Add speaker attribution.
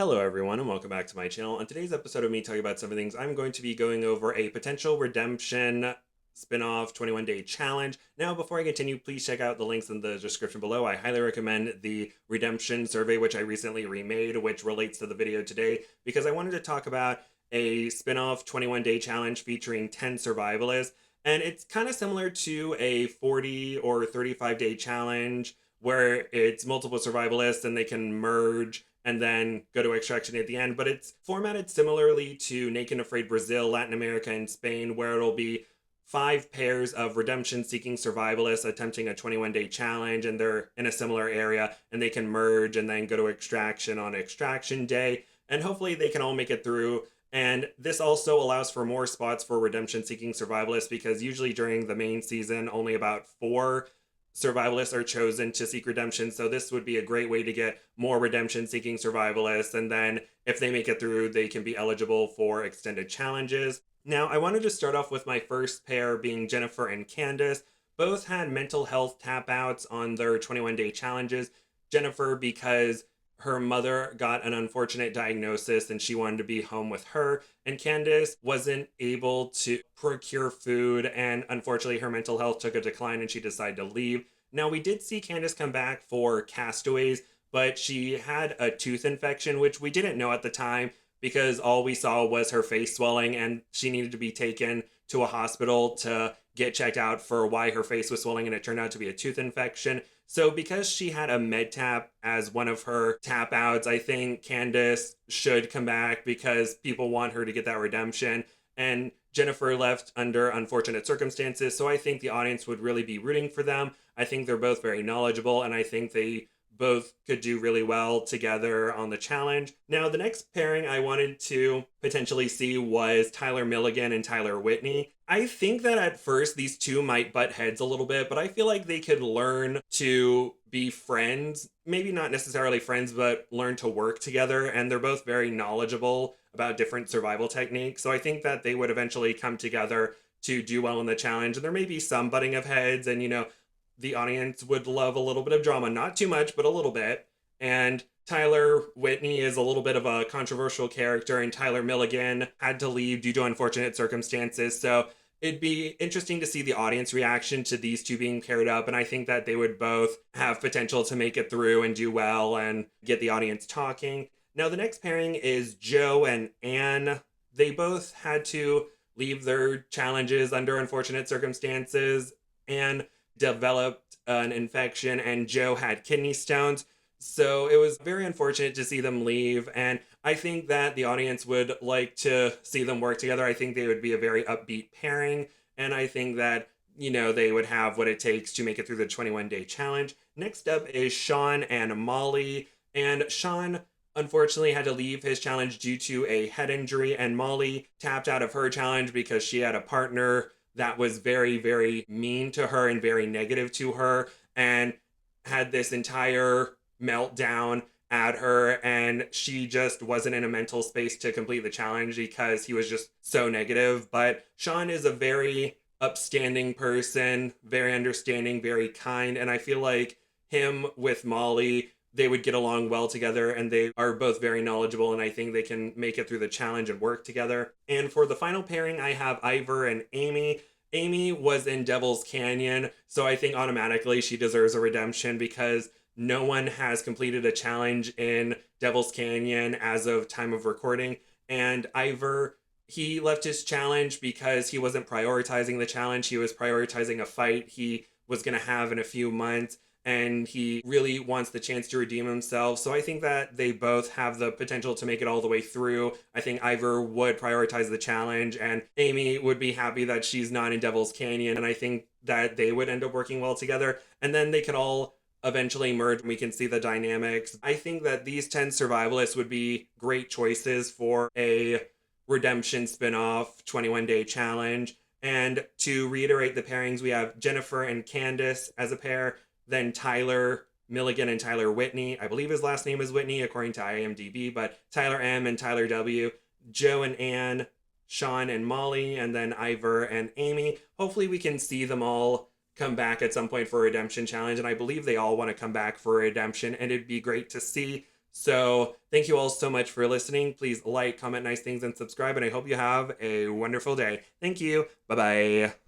Speaker 1: Hello everyone and welcome back to my channel. On today's episode of me talking about some of things, I'm going to be going over a potential redemption spin-off 21 day challenge. Now before I continue, please check out the links in the description below. I highly recommend the redemption survey which I recently remade, which relates to the video today, because I wanted to talk about a spin-off 21 day challenge featuring 10 survivalists. And it's kind of similar to a 40 or 35 day challenge where it's multiple survivalists and they can merge and then go to extraction at the end. But it's formatted similarly to Naked and Afraid Brazil, Latin America, and Spain, where it'll be 5 pairs of redemption-seeking survivalists attempting a 21-day challenge, and they're in a similar area, and they can merge and then go to extraction on extraction day, and hopefully they can all make it through. And this also allows for more spots for redemption-seeking survivalists, because usually during the main season, only about 4 survivalists are chosen to seek redemption. So this would be a great way to get more redemption seeking survivalists, and then if they make it through, they can be eligible for extended challenges. Now I wanted to start off with my first pair being Jennifer and Candice. Both had mental health tap outs on their 21 day challenges. Jennifer because her mother got an unfortunate diagnosis and she wanted to be home with her, and Candice wasn't able to procure food, and unfortunately her mental health took a decline and she decided to leave. Now we did see Candice come back for Castaways, but she had a tooth infection, which we didn't know at the time because all we saw was her face swelling, and she needed to be taken to a hospital to get checked out for why her face was swelling, and it turned out to be a tooth infection. So because she had a med tap as one of her tap outs, I think Candice should come back because people want her to get that redemption. And Jennifer left under unfortunate circumstances, so I think the audience would really be rooting for them. I think they're both very knowledgeable, and I think they both could do really well together on the challenge. Now, the next pairing I wanted to potentially see was Tyler Milligan and Tyler Whitney. I think that at first these two might butt heads a little bit, but I feel like they could learn to be friends. Maybe not necessarily friends, but learn to work together. And they're both very knowledgeable about different survival techniques. So I think that they would eventually come together to do well in the challenge. And there may be some butting of heads, and the audience would love a little bit of drama. Not too much, but a little bit. And Tyler Whitney is a little bit of a controversial character, and Tyler Milligan had to leave due to unfortunate circumstances. So it'd be interesting to see the audience reaction to these two being paired up, and I think that they would both have potential to make it through and do well and get the audience talking. Now, the next pairing is Joe and Anne. They both had to leave their challenges under unfortunate circumstances. Anne developed an infection, and Joe had kidney stones. So it was very unfortunate to see them leave, and I think that the audience would like to see them work together. I think they would be a very upbeat pairing, and I think that, they would have what it takes to make it through the 21 day challenge. Next up is Shaun and Molly, and Shaun unfortunately had to leave his challenge due to a head injury, and Molly tapped out of her challenge because she had a partner that was very, very mean to her and very negative to her, and had this entire meltdown at her, and she just wasn't in a mental space to complete the challenge because he was just so negative. But Shaun is a very upstanding person, very understanding, very kind, and I feel like him with Molly, they would get along well together, and they are both very knowledgeable, and I think they can make it through the challenge and work together. And for the final pairing, I have Iver and Amy. Amy was in Devil's Canyon, so I think automatically she deserves a redemption because no one has completed a challenge in Devil's Canyon as of time of recording. And Iver, he left his challenge because he wasn't prioritizing the challenge. He was prioritizing a fight he was going to have in a few months, and he really wants the chance to redeem himself. So I think that they both have the potential to make it all the way through. I think Iver would prioritize the challenge, and Amy would be happy that she's not in Devil's Canyon, and I think that they would end up working well together, and then they could all eventually merge and we can see the dynamics. I think that these 10 survivalists would be great choices for a redemption spin-off 21 day challenge. And to reiterate the pairings, we have Jennifer and Candice as a pair, then Tyler Milligan and Tyler Whitney. I believe his last name is Whitney according to IMDb, but Tyler M and Tyler W. Joe and Anne, Shaun and Molly, and then Iver and Amy. Hopefully we can see them all come back at some point for a redemption challenge, and I believe they all want to come back for a redemption, and it'd be great to see So thank you all so much for listening. Please like, comment nice things, and subscribe. And I hope you have a wonderful day. Thank you. Bye bye.